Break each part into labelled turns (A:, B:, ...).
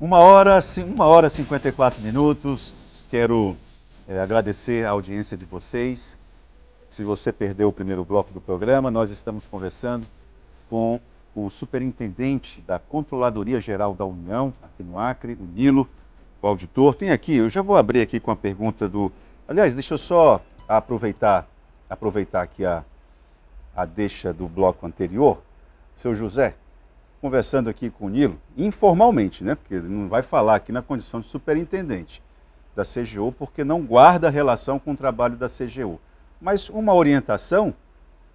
A: 1 hora e 54 minutos. Quero agradecer a audiência de vocês. Se você perdeu o primeiro bloco do programa, nós estamos conversando com o superintendente da Controladoria Geral da União, aqui no Acre, o Nilo, o auditor. Tem aqui, eu já vou abrir aqui com a pergunta do... Aliás, deixa eu só aproveitar aqui a deixa do bloco anterior. Seu José, conversando aqui com o Nilo, informalmente, né? Porque ele não vai falar aqui na condição de superintendente da CGU, porque não guarda relação com o trabalho da CGU. Mas uma orientação,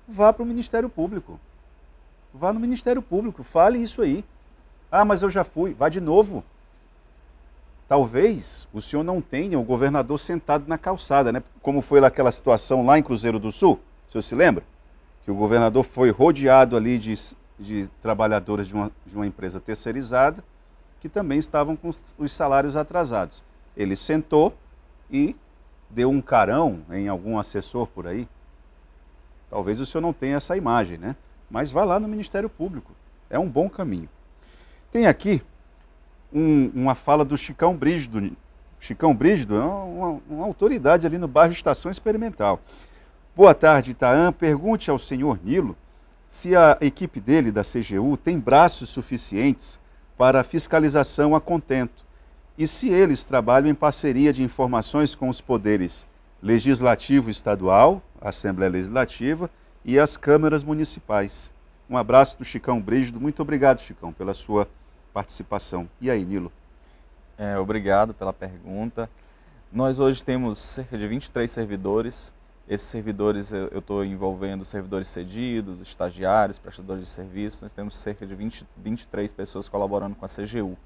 A: vá para o Ministério Público. Vá no Ministério Público, fale isso aí. Ah, mas eu já fui, vá de novo. Talvez o senhor não tenha o governador sentado na calçada, né? Como foi aquela situação lá em Cruzeiro do Sul, o senhor se lembra? Que o governador foi rodeado ali de trabalhadores de uma empresa terceirizada, que também estavam com os salários atrasados. Ele sentou e deu um carão em algum assessor por aí. Talvez o senhor não tenha essa imagem, né? Mas vá lá no Ministério Público. É um bom caminho. Tem aqui uma fala do Chicão Brígido. Chicão Brígido é uma autoridade ali no bairro Estação Experimental. Boa tarde, Itaã. Pergunte ao senhor Nilo se a equipe dele, da CGU, tem braços suficientes para fiscalização a contento e se eles trabalham em parceria de informações com os poderes Legislativo Estadual, a Assembleia Legislativa e as câmaras municipais. Um abraço do Chicão Brígido. Muito obrigado, Chicão, pela sua participação. E aí, Nilo?
B: Obrigado pela pergunta. Nós hoje temos cerca de 23 servidores. Esses servidores, eu estou envolvendo servidores cedidos, estagiários, prestadores de serviço. Nós temos cerca de 23 pessoas colaborando com a CGU.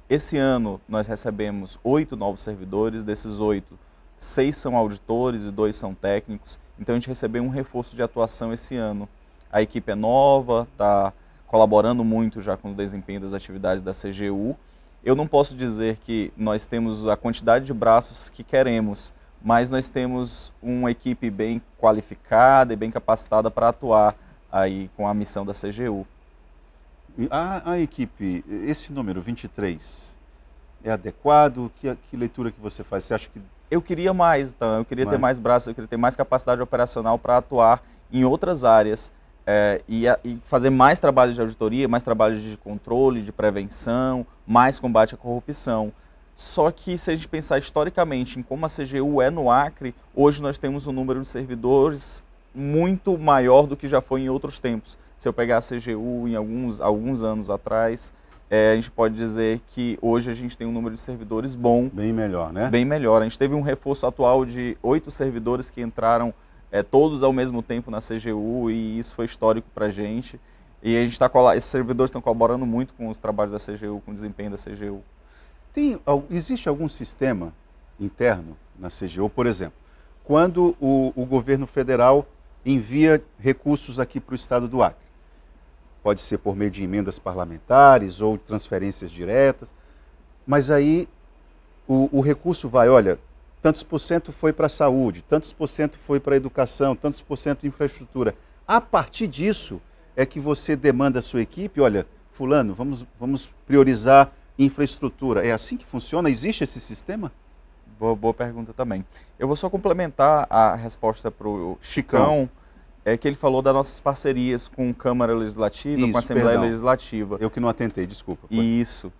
B: Esse ano nós recebemos 8 novos servidores, desses 8, 6 são auditores e 2 são técnicos. Então a gente recebeu um reforço de atuação esse ano. A equipe é nova, está colaborando muito já com o desempenho das atividades da CGU. Eu não posso dizer que nós temos a quantidade de braços que queremos, mas nós temos uma equipe bem qualificada e bem capacitada para atuar aí com a missão da CGU.
A: A equipe, esse número 23, é adequado? Que leitura que você faz? Você acha que...
B: Eu queria mais, então, eu queria ter mais braços, eu queria ter mais capacidade operacional para atuar em outras áreas e fazer mais trabalhos de auditoria, mais trabalhos de controle, de prevenção, mais combate à corrupção. Só que se a gente pensar historicamente em como a CGU é no Acre, hoje nós temos um número de servidores muito maior do que já foi em outros tempos. Se eu pegar a CGU em alguns anos atrás, a gente pode dizer que hoje a gente tem um número de servidores bom.
A: Bem melhor, né?
B: Bem melhor. A gente teve um reforço atual de 8 servidores que entraram todos ao mesmo tempo na CGU e isso foi histórico para a gente. E a gente esses servidores estão colaborando muito com os trabalhos da CGU, com o desempenho da CGU.
A: Existe algum sistema interno na CGU, por exemplo, quando o governo federal envia recursos aqui para o estado do Acre? Pode ser por meio de emendas parlamentares ou transferências diretas, mas aí o recurso vai, olha, tantos por cento foi para a saúde, tantos por cento foi para a educação, tantos por cento infraestrutura. A partir disso é que você demanda a sua equipe, olha, fulano, vamos priorizar infraestrutura. É assim que funciona? Existe esse sistema?
B: Boa pergunta também. Eu vou só complementar a resposta para o Chicão, que ele falou das nossas parcerias com a Câmara Legislativa, com a Assembleia Legislativa.
A: Eu que não atentei, desculpa.
B: Isso.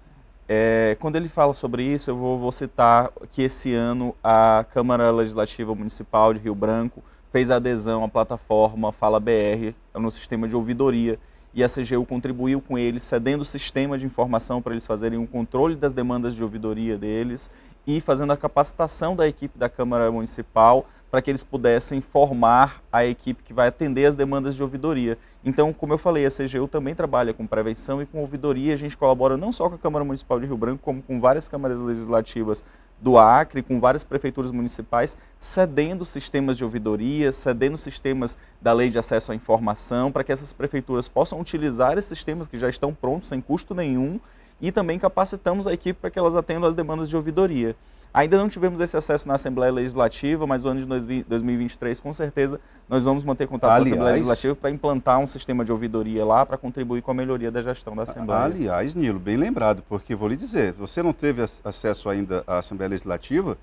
B: Quando ele fala sobre isso, eu vou citar que esse ano a Câmara Legislativa Municipal de Rio Branco fez adesão à plataforma Fala BR, no sistema de ouvidoria, e a CGU contribuiu com eles, cedendo o sistema de informação para eles fazerem um controle das demandas de ouvidoria deles e fazendo a capacitação da equipe da Câmara Municipal para que eles pudessem formar a equipe que vai atender as demandas de ouvidoria. Então, como eu falei, a CGU também trabalha com prevenção e com ouvidoria. A gente colabora não só com a Câmara Municipal de Rio Branco, como com várias câmaras legislativas do Acre, com várias prefeituras municipais, cedendo sistemas de ouvidoria, cedendo sistemas da Lei de Acesso à Informação, para que essas prefeituras possam utilizar esses sistemas que já estão prontos, sem custo nenhum, e também capacitamos a equipe para que elas atendam às demandas de ouvidoria. Ainda não tivemos esse acesso na Assembleia Legislativa, mas no ano de 2023, com certeza, nós vamos manter contato com a Assembleia Legislativa para implantar um sistema de ouvidoria lá, para contribuir com a melhoria da gestão da Assembleia.
A: Aliás, Nilo, bem lembrado, porque vou lhe dizer, você não teve acesso ainda à Assembleia Legislativa,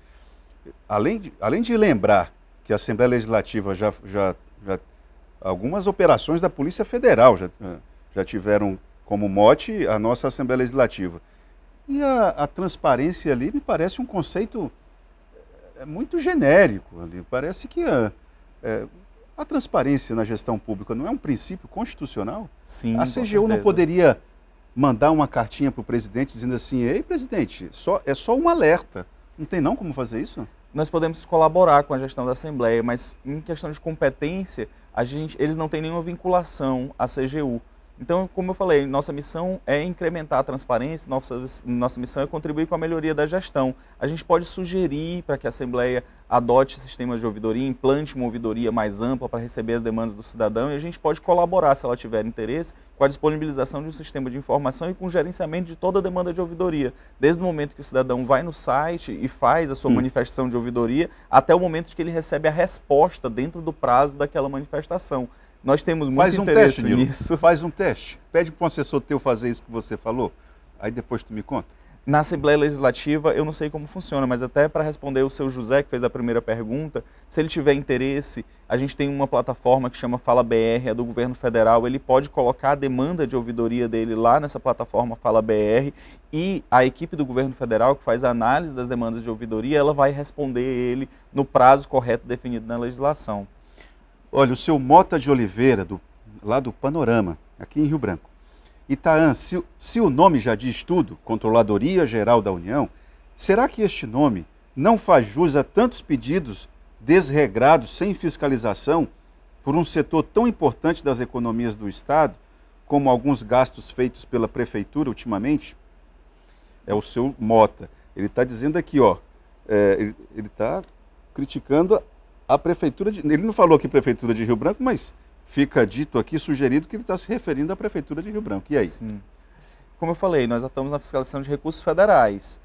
A: além de lembrar que a Assembleia Legislativa algumas operações da Polícia Federal já tiveram como mote a nossa Assembleia Legislativa. E a transparência ali me parece um conceito muito genérico ali. Parece que a transparência na gestão pública não é um princípio constitucional?
B: Sim,
A: a CGU não poderia mandar uma cartinha para o presidente dizendo assim: ei, presidente, é só um alerta. Não tem não como fazer isso?
B: Nós podemos colaborar com a gestão da Assembleia, mas em questão de competência, eles não têm nenhuma vinculação à CGU. Então, como eu falei, nossa missão é incrementar a transparência, nossa missão é contribuir com a melhoria da gestão. A gente pode sugerir para que a Assembleia adote sistemas de ouvidoria, implante uma ouvidoria mais ampla para receber as demandas do cidadão, e a gente pode colaborar, se ela tiver interesse, com a disponibilização de um sistema de informação e com o gerenciamento de toda a demanda de ouvidoria, desde o momento que o cidadão vai no site e faz a sua manifestação de ouvidoria, até o momento que ele recebe a resposta dentro do prazo daquela manifestação. Nós temos muito interesse nisso.
A: Faz um teste. Pede para um assessor teu fazer isso que você falou. Aí depois tu me conta.
B: Na Assembleia Legislativa, eu não sei como funciona, mas até para responder o seu José, que fez a primeira pergunta, se ele tiver interesse, a gente tem uma plataforma que chama Fala BR, é do governo federal, ele pode colocar a demanda de ouvidoria dele lá nessa plataforma Fala BR, e a equipe do governo federal, que faz a análise das demandas de ouvidoria, ela vai responder ele no prazo correto definido na legislação.
A: Olha, o seu Mota de Oliveira, lá do Panorama, aqui em Rio Branco. Itaã, se o nome já diz tudo, Controladoria Geral da União, será que este nome não faz jus a tantos pedidos desregrados, sem fiscalização, por um setor tão importante das economias do Estado, como alguns gastos feitos pela Prefeitura ultimamente? É o seu Mota. Ele está dizendo aqui, ó, ele está criticando a Prefeitura ele não falou aqui Prefeitura de Rio Branco, mas fica dito aqui, sugerido, que ele está se referindo à Prefeitura de Rio Branco. E aí?
B: Sim. Como eu falei, nós atuamos na fiscalização de recursos federais.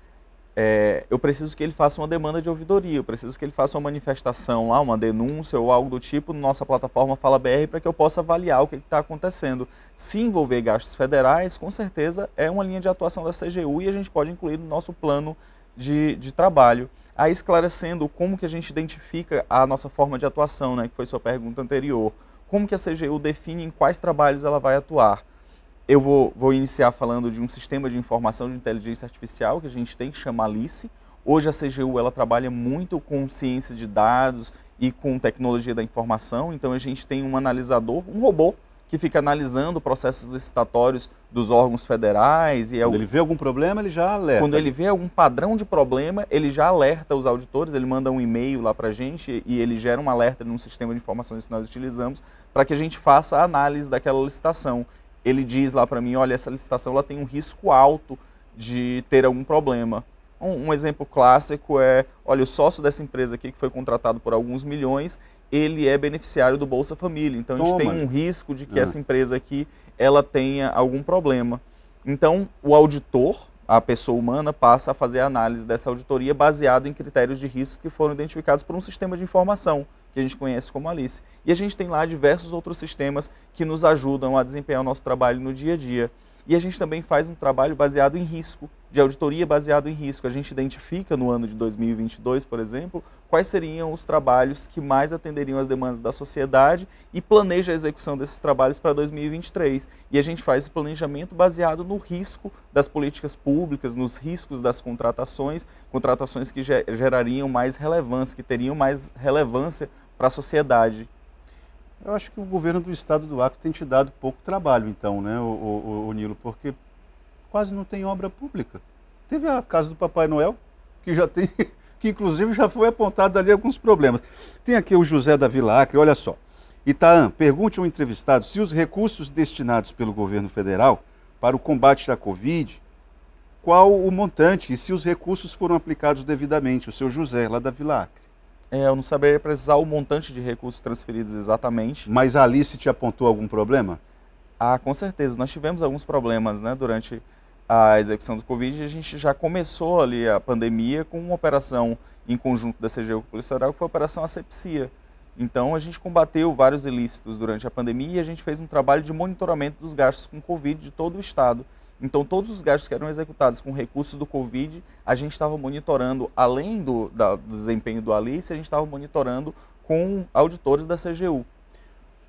B: Eu preciso que ele faça uma demanda de ouvidoria, eu preciso que ele faça uma manifestação lá, uma denúncia ou algo do tipo na nossa plataforma Fala BR, para que eu possa avaliar o que está acontecendo. Se envolver gastos federais, com certeza é uma linha de atuação da CGU e a gente pode incluir no nosso plano de trabalho. Aí, esclarecendo como que a gente identifica a nossa forma de atuação, né, que foi sua pergunta anterior. Como que a CGU define em quais trabalhos ela vai atuar? Eu vou iniciar falando de um sistema de informação de inteligência artificial que a gente tem, que chama Alice. Hoje a CGU ela trabalha muito com ciência de dados e com tecnologia da informação, então a gente tem um analisador, um robô, que fica analisando processos licitatórios dos órgãos federais.
A: Quando ele vê algum problema, ele já alerta.
B: Quando ele vê algum padrão de problema, ele já alerta os auditores, ele manda um e-mail lá para a gente e ele gera um alerta num sistema de informações que nós utilizamos para que a gente faça a análise daquela licitação. Ele diz lá para mim, olha, essa licitação ela tem um risco alto de ter algum problema. Um exemplo clássico é, olha, o sócio dessa empresa aqui que foi contratado por alguns milhões, ele é beneficiário do Bolsa Família, então a gente tem um risco de que essa empresa aqui, ela tenha algum problema. Então, o auditor, a pessoa humana, passa a fazer a análise dessa auditoria baseado em critérios de risco que foram identificados por um sistema de informação, que a gente conhece como Alice. E a gente tem lá diversos outros sistemas que nos ajudam a desempenhar o nosso trabalho no dia a dia. E a gente também faz um trabalho baseado em risco, de auditoria baseado em risco. A gente identifica no ano de 2022, por exemplo, quais seriam os trabalhos que mais atenderiam às demandas da sociedade e planeja a execução desses trabalhos para 2023. E a gente faz esse planejamento baseado no risco das políticas públicas, nos riscos das contratações que gerariam mais relevância, que teriam mais relevância para a sociedade.
A: Eu acho que o governo do estado do Acre tem te dado pouco trabalho, então, né, o Nilo, porque quase não tem obra pública. Teve a casa do Papai Noel, que já tem, que inclusive já foi apontado ali alguns problemas. Tem aqui o José da Vila Acre, olha só. Itaã, pergunte ao entrevistado se os recursos destinados pelo governo federal para o combate à Covid, qual o montante e se os recursos foram aplicados devidamente. O seu José, lá da Vila Acre.
B: Eu não saberia precisar o montante de recursos transferidos exatamente.
A: Mas a Alice te apontou algum problema?
B: Com certeza. Nós tivemos alguns problemas, né, durante a execução do Covid, a gente já começou ali a pandemia com uma operação em conjunto da CGU com a Polícia Federal, que foi a Operação Asepsia. Então, a gente combateu vários ilícitos durante a pandemia e a gente fez um trabalho de monitoramento dos gastos com Covid de todo o Estado. Então, todos os gastos que eram executados com recursos do Covid, a gente estava monitorando, além do desempenho do Alice, a gente estava monitorando com auditores da CGU.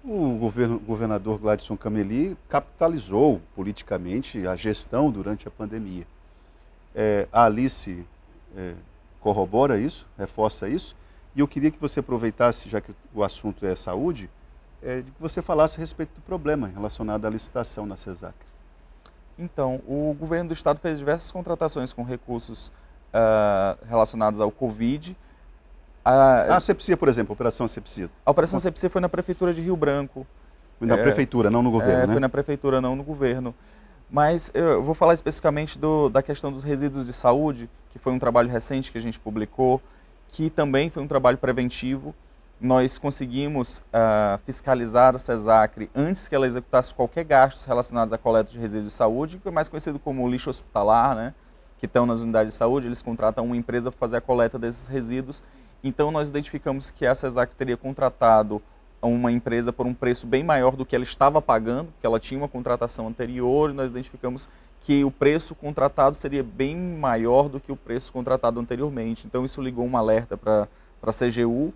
A: O governador Gladson Cameli capitalizou politicamente a gestão durante a pandemia. A Alice corrobora isso, reforça isso, e eu queria que você aproveitasse, já que o assunto é saúde, que você falasse a respeito do problema relacionado à licitação na CESAC.
B: Então, o governo do estado fez diversas contratações com recursos relacionados ao Covid.
A: A Asepsia, por exemplo, a Operação Asepsia.
B: A Operação Asepsia foi na Prefeitura de Rio Branco.
A: Foi na Prefeitura, não no governo, né?
B: Foi na Prefeitura, não no governo. Mas eu vou falar especificamente da questão dos resíduos de saúde, que foi um trabalho recente que a gente publicou, que também foi um trabalho preventivo. Nós conseguimos fiscalizar a CESAC antes que ela executasse qualquer gastos relacionados à coleta de resíduos de saúde, que é mais conhecido como lixo hospitalar, né? Que estão nas unidades de saúde, eles contratam uma empresa para fazer a coleta desses resíduos. Então, nós identificamos que a CESAC teria contratado uma empresa por um preço bem maior do que ela estava pagando, porque ela tinha uma contratação anterior, e nós identificamos que o preço contratado seria bem maior do que o preço contratado anteriormente. Então, isso ligou um alerta para a CGU.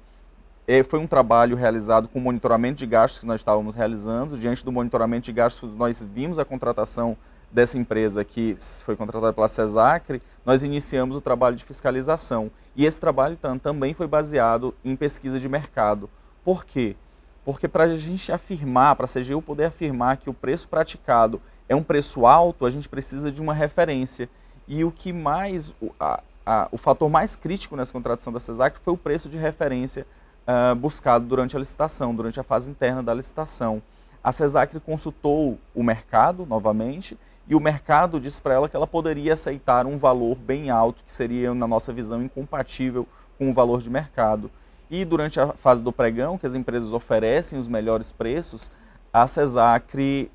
B: Foi um trabalho realizado com monitoramento de gastos que nós estávamos realizando. Diante do monitoramento de gastos, nós vimos a contratação dessa empresa que foi contratada pela CESAC, nós iniciamos o trabalho de fiscalização. E esse trabalho também foi baseado em pesquisa de mercado. Por quê? Porque para a gente afirmar, para a CGU poder afirmar que o preço praticado é um preço alto, a gente precisa de uma referência. E o que mais, o fator mais crítico nessa contratação da CESAC foi o preço de referência buscado durante a licitação, durante a fase interna da licitação. A CESAC consultou o mercado novamente e o mercado disse para ela que ela poderia aceitar um valor bem alto, que seria, na nossa visão, incompatível com o valor de mercado. E durante a fase do pregão, que as empresas oferecem os melhores preços, a CESAC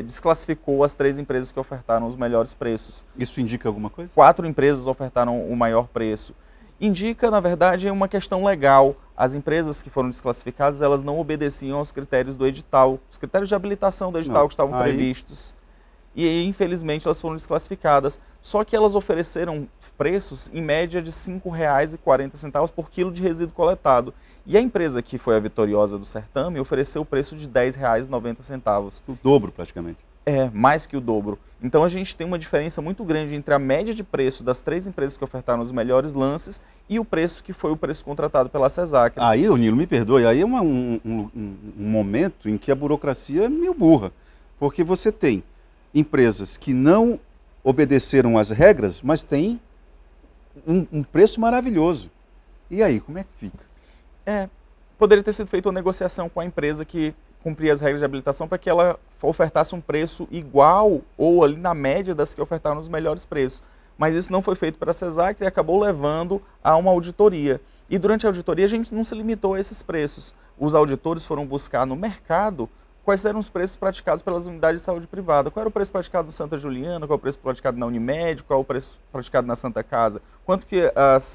B: desclassificou as 3 empresas que ofertaram os melhores preços.
A: Isso indica alguma coisa?
B: 4 empresas ofertaram o maior preço. Indica, na verdade, uma questão legal. As empresas que foram desclassificadas, elas não obedeciam aos critérios do edital, os critérios de habilitação do edital que estavam previstos. E, infelizmente, elas foram desclassificadas. Só que elas ofereceram preços, em média, de R$ 5,40 por quilo de resíduo coletado. E a empresa que foi a vitoriosa do certame ofereceu o preço de R$ 10,90.
A: O dobro, praticamente.
B: Mais que o dobro. Então, a gente tem uma diferença muito grande entre a média de preço das 3 empresas que ofertaram os melhores lances e o preço que foi o preço contratado pela CESAC.
A: Aí, Nilo, me perdoe, aí é um momento em que a burocracia é meio burra. Porque você tem empresas que não obedeceram às regras, mas têm um preço maravilhoso. E aí, como é que fica?
B: Poderia ter sido feita uma negociação com a empresa que cumpria as regras de habilitação para que ela ofertasse um preço igual ou ali na média das que ofertaram os melhores preços. Mas isso não foi feito para a CESAC e acabou levando a uma auditoria. E durante a auditoria a gente não se limitou a esses preços. Os auditores foram buscar no mercado quais eram os preços praticados pelas unidades de saúde privada. Qual era o preço praticado no Santa Juliana, qual é o preço praticado na Unimed, qual é o preço praticado na Santa Casa. Quanto que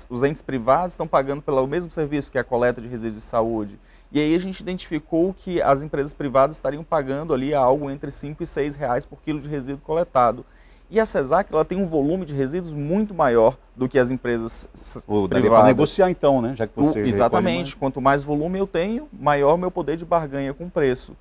B: os entes privados estão pagando pelo mesmo serviço, que é a coleta de resíduos de saúde. E aí a gente identificou que as empresas privadas estariam pagando ali algo entre R$ 5 e R$ 6 por quilo de resíduo coletado. E a CESAC ela tem um volume de resíduos muito maior do que as empresas privadas.
A: Daria para negociar então, né? Já que você
B: exatamente. Quanto mais volume eu tenho, maior meu poder de barganha com o preço.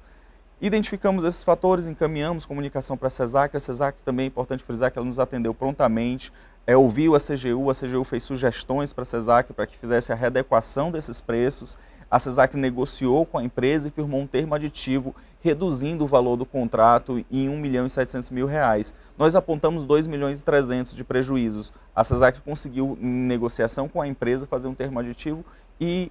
B: Identificamos esses fatores, encaminhamos comunicação para a CESAC também é importante frisar que ela nos atendeu prontamente, ouviu a CGU fez sugestões para a CESAC para que fizesse a readequação desses preços, a CESAC negociou com a empresa e firmou um termo aditivo reduzindo o valor do contrato em R$ 1.700.000. Nós apontamos R$ 2.300.000 de prejuízos. A CESAC conseguiu, em negociação com a empresa, fazer um termo aditivo e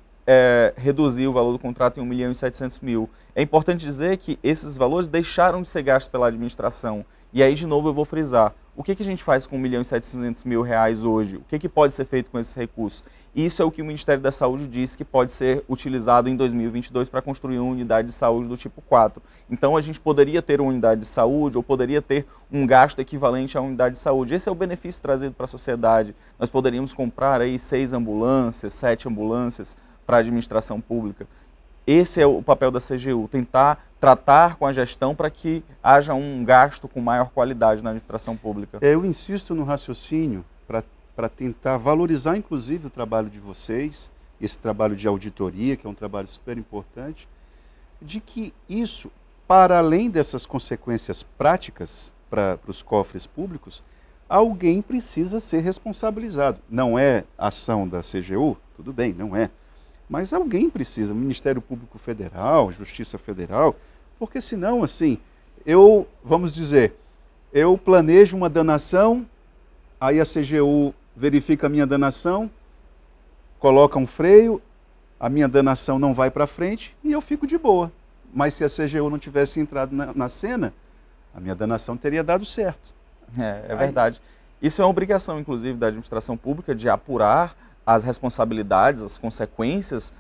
B: reduzir o valor do contrato em R$ 1.700.000. É importante dizer que esses valores deixaram de ser gastos pela administração. E aí, de novo, eu vou frisar, O que a gente faz com 1.700.000 reais hoje? O que pode ser feito com esses recursos? Isso é o que o Ministério da Saúde disse que pode ser utilizado em 2022 para construir uma unidade de saúde do tipo 4. Então a gente poderia ter uma unidade de saúde ou poderia ter um gasto equivalente à unidade de saúde. Esse é o benefício trazido para a sociedade. Nós poderíamos comprar aí 6 ambulâncias, 7 ambulâncias para a administração pública. Esse é o papel da CGU, tentar tratar com a gestão para que haja um gasto com maior qualidade na administração pública.
A: Eu insisto no raciocínio para tentar valorizar, inclusive, o trabalho de vocês, esse trabalho de auditoria, que é um trabalho super importante, de que isso, para além dessas consequências práticas para os cofres públicos, alguém precisa ser responsabilizado. Não é ação da CGU, tudo bem, não é. Mas alguém precisa, Ministério Público Federal, Justiça Federal, porque senão, assim, vamos dizer, eu planejo uma danação, aí a CGU verifica a minha danação, coloca um freio, a minha danação não vai para frente e eu fico de boa. Mas se a CGU não tivesse entrado na cena, a minha danação teria dado certo.
B: É verdade. Isso é uma obrigação, inclusive, da administração pública de apurar as responsabilidades, as consequências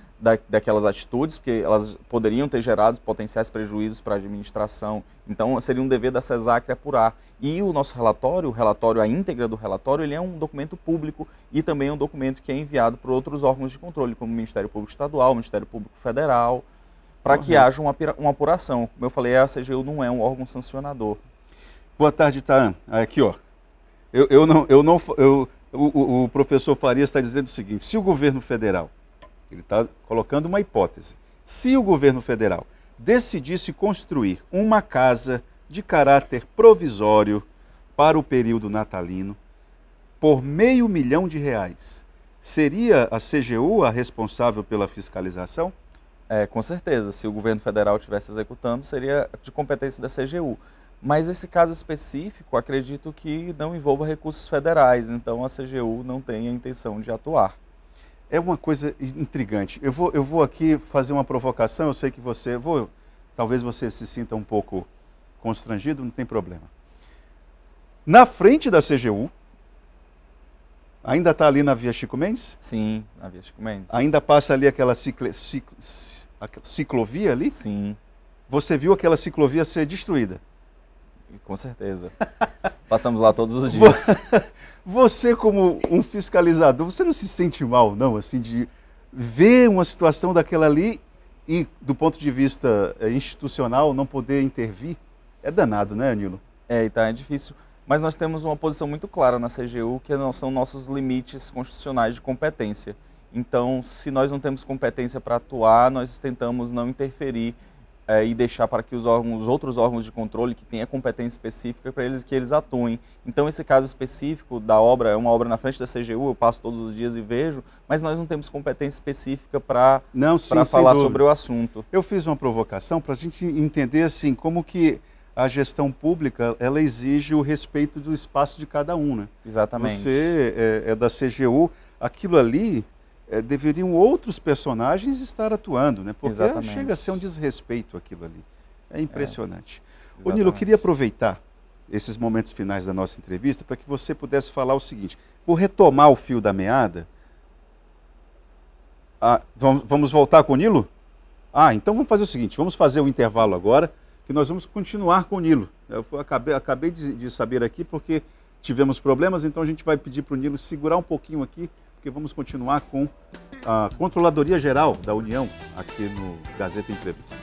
B: daquelas atitudes, porque elas poderiam ter gerado potenciais prejuízos para a administração. Então, seria um dever da CESAC apurar. E o nosso relatório, a íntegra do relatório, ele é um documento público e também é um documento que é enviado para outros órgãos de controle, como o Ministério Público Estadual, o Ministério Público Federal, para que haja uma apuração. Como eu falei, a CGU não é um órgão sancionador.
A: Boa tarde, Taan. Aqui, ó. O professor Farias está dizendo o seguinte: se o governo federal, ele está colocando uma hipótese, se o governo federal decidisse construir uma casa de caráter provisório para o período natalino por R$500 mil, seria a CGU a responsável pela fiscalização?
B: Com certeza, se o governo federal estivesse executando, seria de competência da CGU. Mas esse caso específico, acredito que não envolva recursos federais, então a CGU não tem a intenção de atuar.
A: É uma coisa intrigante. Eu vou aqui fazer uma provocação, eu sei que talvez você se sinta um pouco constrangido, não tem problema. Na frente da CGU, ainda está ali na Via Chico Mendes?
B: Sim, na Via Chico Mendes.
A: Ainda passa ali aquela ciclovia ali?
B: Sim.
A: Você viu aquela ciclovia ser destruída?
B: Com certeza. Passamos lá todos os dias.
A: Você, como um fiscalizador, você não se sente mal, não, assim, de ver uma situação daquela ali e, do ponto de vista institucional, não poder intervir? É danado, né, Nilo?
B: É difícil. Mas nós temos uma posição muito clara na CGU, que são nossos limites constitucionais de competência. Então, se nós não temos competência para atuar, nós tentamos não interferir e deixar para que os outros órgãos de controle que tenham competência específica para que eles atuem. Então, esse caso específico da obra, é uma obra na frente da CGU, eu passo todos os dias e vejo, mas nós não temos competência específica para falar sobre o assunto.
A: Eu fiz uma provocação para a gente entender assim, como que a gestão pública, ela exige o respeito do espaço de cada um, né?
B: Exatamente.
A: Você é da CGU, aquilo ali deveriam outros personagens estar atuando, né? Porque chega a ser um desrespeito aquilo ali. É impressionante. Ô Nilo, eu queria aproveitar esses momentos finais da nossa entrevista para que você pudesse falar o seguinte: por retomar o fio da meada, vamos voltar com o Nilo? Então vamos fazer o seguinte, vamos fazer o intervalo agora, que nós vamos continuar com o Nilo. Eu acabei de saber aqui porque tivemos problemas, então a gente vai pedir para o Nilo segurar um pouquinho aqui, porque vamos continuar com a Controladoria Geral da União aqui no Gazeta Entrevista.